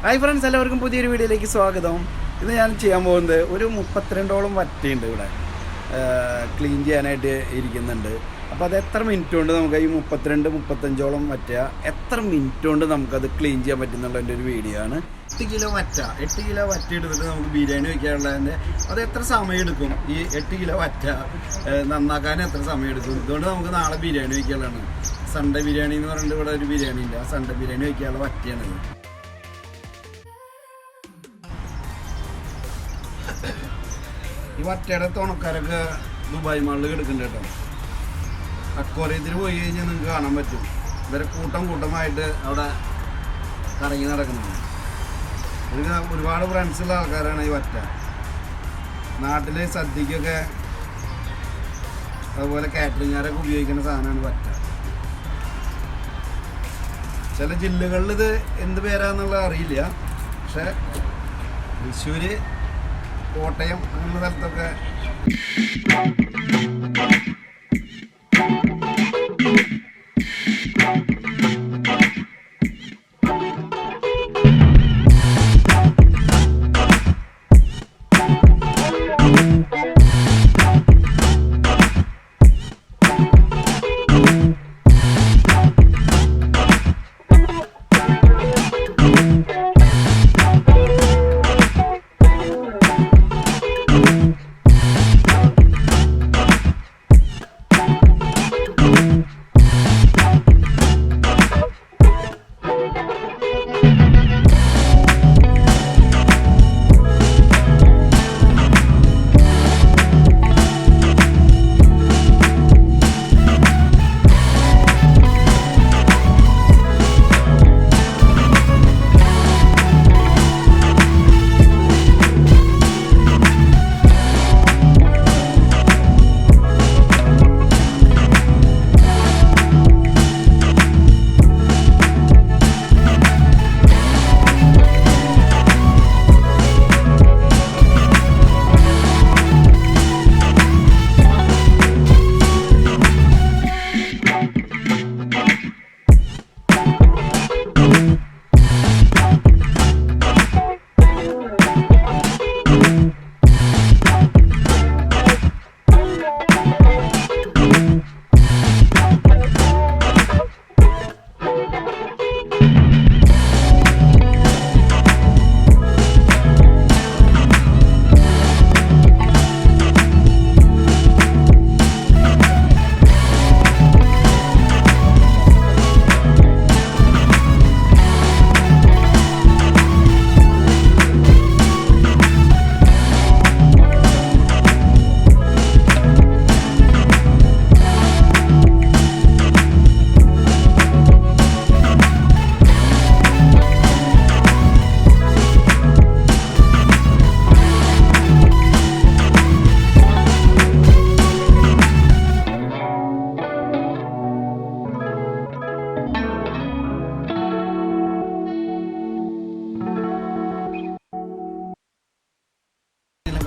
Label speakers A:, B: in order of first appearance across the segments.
A: Hi friends, എല്ലാവർക്കും പുതിയൊരു വീഡിയോയിലേക്ക് സ്വാഗതം. ഇന്ന് ഞാൻ ചെയ്യാൻ പോകുന്നത് ഒരു 32ഓളം വറ്റയുണ്ട് ഇവിടെ ക്ലീൻ ചെയ്യാനായിട്ട് ഇരിക്കുന്നുണ്ട്. അപ്പോൾ അത് എത്ര മിനിറ്റ് കൊണ്ട് നമുക്ക് ഈ 32-35ഓളം വറ്റ എത്ര മിനിറ്റ് കൊണ്ട് നമുക്കത് ക്ലീൻ ചെയ്യാൻ പറ്റുന്നുള്ളതിൻ്റെ ഒരു വീഡിയോ ആണ്. 8 കിലോ വറ്റ എടുത്തിട്ട് നമുക്ക് ബിരിയാണി വയ്ക്കാനുള്ളതിൻ്റെ അത് എത്ര സമയം എടുക്കും, ഈ 8 കിലോ വറ്റ നന്നാക്കാൻ എത്ര സമയം എടുക്കും. ഇതുകൊണ്ട് നമുക്ക് നാളെ ബിരിയാണി വയ്ക്കാനുള്ളതാണ്. സൺഡേ ബിരിയാണി എന്ന് പറഞ്ഞിട്ട് ഇവിടെ ഒരു ബിരിയാണി ഇല്ല, സൺഡേ ബിരിയാണി വയ്ക്കാനുള്ള വറ്റയാണിത്. ഈ വറ്റയുടെ തുണക്കാരൊക്കെ ദുബായ് മാളിൽ കിടക്കുന്നുണ്ട് കേട്ടോ. അക്വാറിയത്തിൽ പോയി കഴിഞ്ഞാൽ നിങ്ങൾക്ക് കാണാൻ പറ്റും. ഇവരെ കൂട്ടമായിട്ട് അവിടെ കറങ്ങി നടക്കുന്നുണ്ട്. ഇതിന് ഒരുപാട് ഫ്രണ്ട്സുള്ള ആൾക്കാരാണ് ഈ വറ്റ. നാട്ടിൽ സദ്യക്കൊക്കെ അതുപോലെ കാറ്ററിംഗുകാരൊക്കെ ഉപയോഗിക്കുന്ന സാധനമാണ് വറ്റ. ചില ജില്ലകളിൽ ഇത് എന്ത് പേരാന്നുള്ളത് അറിയില്ല, പക്ഷെ തൃശ്ശൂർ, കോട്ടയം അങ്ങനെയുള്ള സ്ഥലത്തൊക്കെ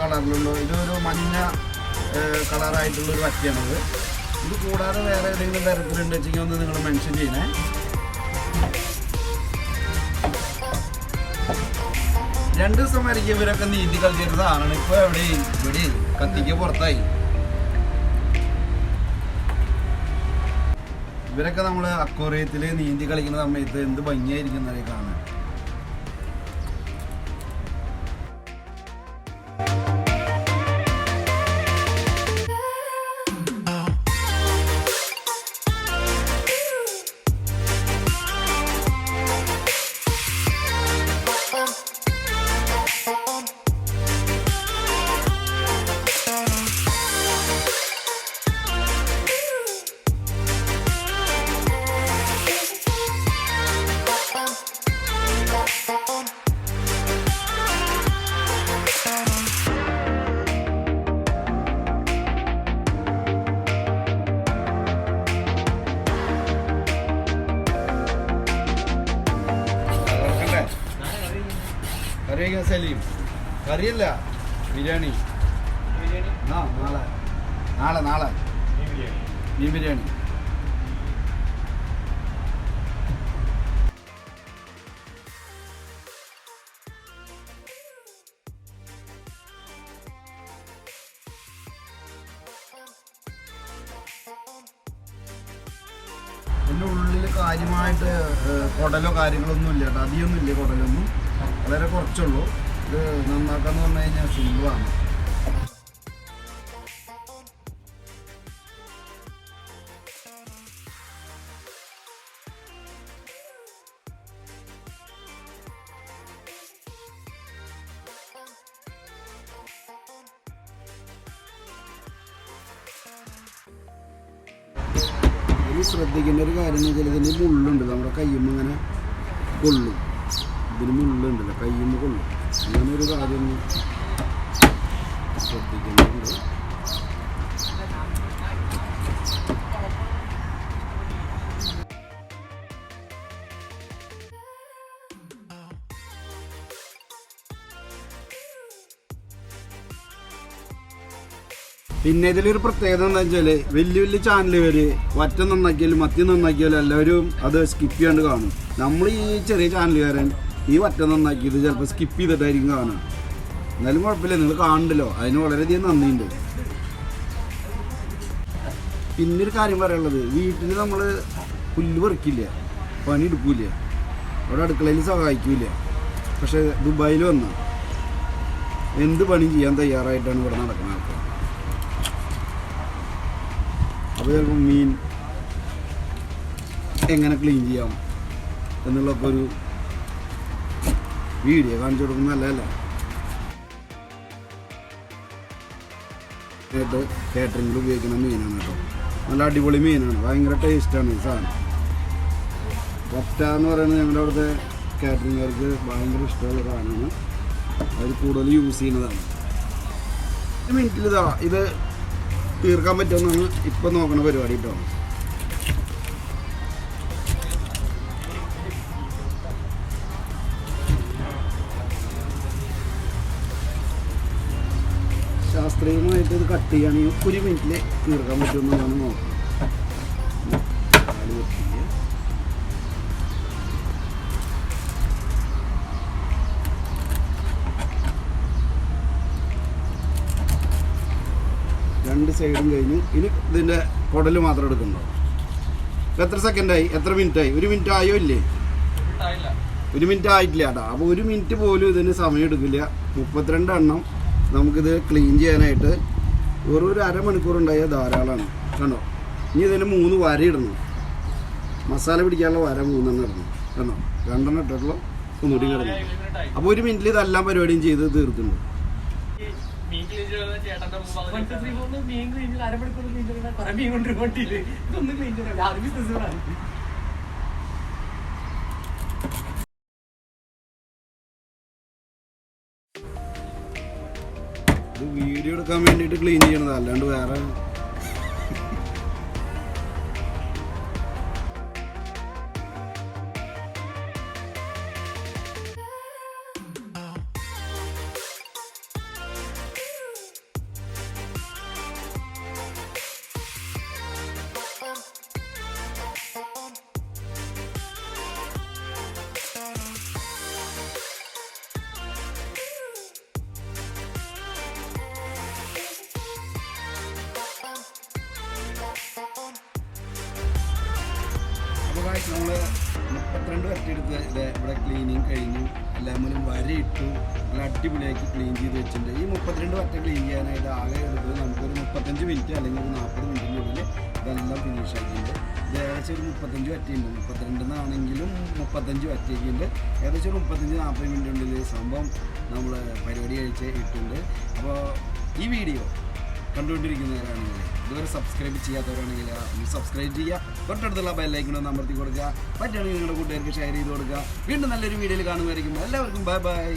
A: കളറിലുള്ള ഇതൊരു മഞ്ഞ കളറായിട്ടുള്ളൊരു വറ്റയാണത്. ഇത് കൂടാതെ വേറെ ഏതെങ്കിലും തരത്തിലുണ്ട് വെച്ചെങ്കിൽ ഒന്ന് നിങ്ങൾ മെൻഷൻ ചെയ്യണേ. രണ്ട് ദിവസം വരയ്ക്ക് ഇവരൊക്കെ നീന്തി കളിച്ചിരുന്നതാണ്. ഇപ്പോൾ ഇവിടെ കത്തിക്ക് പുറത്തായി. ഇവരൊക്കെ നമ്മൾ അക്വാറിയത്തിൽ നീന്തി കളിക്കുന്ന സമയത്ത് എന്ത് ഭംഗിയായിരിക്കുന്നവരെ കാണാൻ. കറി വയ്ക്കാൻ സലീം, കറിയല്ല ബിരിയാണി. ആ നാളെ മീൻ ബിരിയാണി. കാര്യമായിട്ട് കുടലോ കാര്യങ്ങളൊന്നും ഇല്ല കേട്ടോ, അധികമൊന്നും ഇല്ല കുടലൊന്നും, വളരെ കുറച്ചുള്ളൂ. ഇത് നന്നാക്കാന്ന് പറഞ്ഞു കഴിഞ്ഞാൽ സിമ്പിളാണ്. ഇനി ശ്രദ്ധിക്കേണ്ട ഒരു കാര്യം എന്ന് വെച്ചാൽ ഇതിന് മുള്ളുണ്ട്, നമ്മുടെ കയ്യുമ്പോൾ ഇങ്ങനെ കൊള്ളും, ഇതിന് മുള്ളുണ്ടല്ലോ കയ്യുമ്പോൾ കൊള്ളും, അങ്ങനെ ഒരു കാര്യം ശ്രദ്ധിക്കുന്നുണ്ട്. പിന്നെ ഇതിലൊരു പ്രത്യേകത എന്താ വെച്ചാൽ വലിയ വലിയ ചാനലുകാർ വറ്റ നന്നാക്കിയാലും മത്തി നന്നാക്കിയാലും എല്ലാവരും അത് സ്കിപ്പ് ചെയ്യാണ്ട് കാണും. നമ്മൾ ഈ ചെറിയ ചാനലുകാരൻ ഈ വറ്റ നന്നാക്കിയത് ചിലപ്പോൾ സ്കിപ്പ് ചെയ്തിട്ടായിരിക്കും കാണുക. എന്നാലും കുഴപ്പമില്ല, നിങ്ങൾ കാണണ്ടല്ലോ, അതിന് വളരെയധികം നന്ദിയുണ്ട്. പിന്നൊരു കാര്യം പറയാനുള്ളത്, വീട്ടിൽ നമ്മൾ പുല്ല് പറിക്കില്ല, പണി എടുക്കില്ല, അവിടെ അടുക്കളയിൽ സഹായിക്കില്ല. പക്ഷെ ദുബായിൽ വന്ന എന്ത് പണി ചെയ്യാൻ തയ്യാറായിട്ടാണ് ഇവിടെ നടക്കുന്ന ആൾക്കാർ. അപ്പോൾ ചിലപ്പോൾ മീൻ എങ്ങനെ ക്ലീൻ ചെയ്യാം എന്നുള്ളൊക്കെ ഒരു വീഡിയോ കാണിച്ചു കൊടുക്കുന്ന നല്ലതല്ല. കാറ്ററിങ്ങിൽ ഉപയോഗിക്കുന്ന മീനാണ് കേട്ടോ, നല്ല അടിപൊളി മീനാണ്, ഭയങ്കര ടേസ്റ്റാണ് ഈ സാധനം. വറ്റ എന്ന് പറയുന്നത് ഞങ്ങളുടെ അവിടുത്തെ കാറ്ററിങ്ങുകാർക്ക് ഭയങ്കര ഇഷ്ടമുള്ള സാധനമാണ്, അവർ കൂടുതൽ യൂസ് ചെയ്യുന്നതാണ്. ഒരു മിനിറ്റിൽ ഇതാ ഇത് തീർക്കാൻ പറ്റുമെന്നാണ് ഇപ്പം നോക്കണ പരിപാടി കേട്ടോ. ശാസ്ത്രീയമായിട്ട് ഇത് കട്ട് ചെയ്യുകയാണെങ്കിൽ ഒരു മിനിറ്റിൽ തീർക്കാൻ പറ്റുമെന്നാണ് നോക്കുന്നത്. രണ്ട് സൈഡും കഴിഞ്ഞു. ഇനി ഇതിൻ്റെ കുടൽ മാത്രം എടുക്കണ്ടോ. എത്ര സെക്കൻഡായി, എത്ര മിനിറ്റായി? ഒരു മിനിറ്റ് ആയോ ഇല്ലേ? ഒരു മിനിറ്റ് ആയിട്ടില്ല കേട്ടോ. അപ്പോൾ ഒരു മിനിറ്റ് പോലും ഇതിന് സമയം എടുക്കില്ല. 32 എണ്ണം നമുക്കിത് ക്ലീൻ ചെയ്യാനായിട്ട് വെറും ഒരു അരമണിക്കൂർ ഉണ്ടായാൽ ധാരാളമാണ്. കണ്ടോ, ഇനി ഇതിന് 3 വര ഇടണം, മസാല പിടിക്കാനുള്ള വര 3 ഇടണം. കണ്ടോ, 2 ഇട്ടിട്ടുള്ളൂ, ഒന്നുകൂടി കിടന്നു. അപ്പോൾ ഒരു മിനിറ്റിൽ ഇതെല്ലാം പരിപാടിയും ചെയ്ത് തീർത്തുണ്ട്. വീഡിയോ എടുക്കാൻ വേണ്ടിയിട്ട് ക്ലീൻ ചെയ്യണത്, അല്ലാണ്ട് വേറെ നമ്മൾ 32 വരട്ടെടുത്ത് ഇവിടെ ക്ലീനിങ് കഴിഞ്ഞു, എല്ലാമേലും വരയിട്ടു, നല്ല അടിപൊളിയാക്കി ക്ലീൻ ചെയ്ത് വെച്ചിട്ടുണ്ട്. ഈ 32 വറ്റ ക്ലീൻ ചെയ്യാനായിട്ട് ആകെ എടുത്തത് നമുക്കൊരു 35 മിനിറ്റ് അല്ലെങ്കിൽ ഒരു 40 മിനിറ്റിനുള്ളിൽ ഇതെല്ലാം ഫിനിഷ് ആക്കിയിട്ടുണ്ട്. ഇത് ഏകദേശം ഒരു 35 വറ്റയുണ്ട്, 32 35 വറ്റയൊക്കെയുണ്ട്. ഏകദേശം ഒരു 35-40 മിനിറ്റിനുള്ളിൽ സംഭവം നമ്മൾ പരിപാടി കഴിച്ച് ഇട്ടുണ്ട്. അപ്പോൾ ഈ വീഡിയോ കണ്ടുകൊണ്ടിരിക്കുന്നവരാണെങ്കിൽ, ഇതുവരെ സബ്സ്ക്രൈബ് ചെയ്യാത്തവരാണെങ്കിൽ ഒന്ന് സബ്സ്ക്രൈബ് ചെയ്യുക, തൊട്ടടുത്തുള്ള ബെല്ലൈക്കൺ അമർത്തി കൊടുക്കുക, പറ്റുകയാണെങ്കിൽ നിങ്ങളുടെ കൂട്ടുകാർക്ക് ഷെയർ ചെയ്ത് കൊടുക്കുക. വീണ്ടും നല്ലൊരു വീഡിയോയിൽ കാണുന്നതായിരിക്കും. എല്ലാവർക്കും ബൈ ബൈ.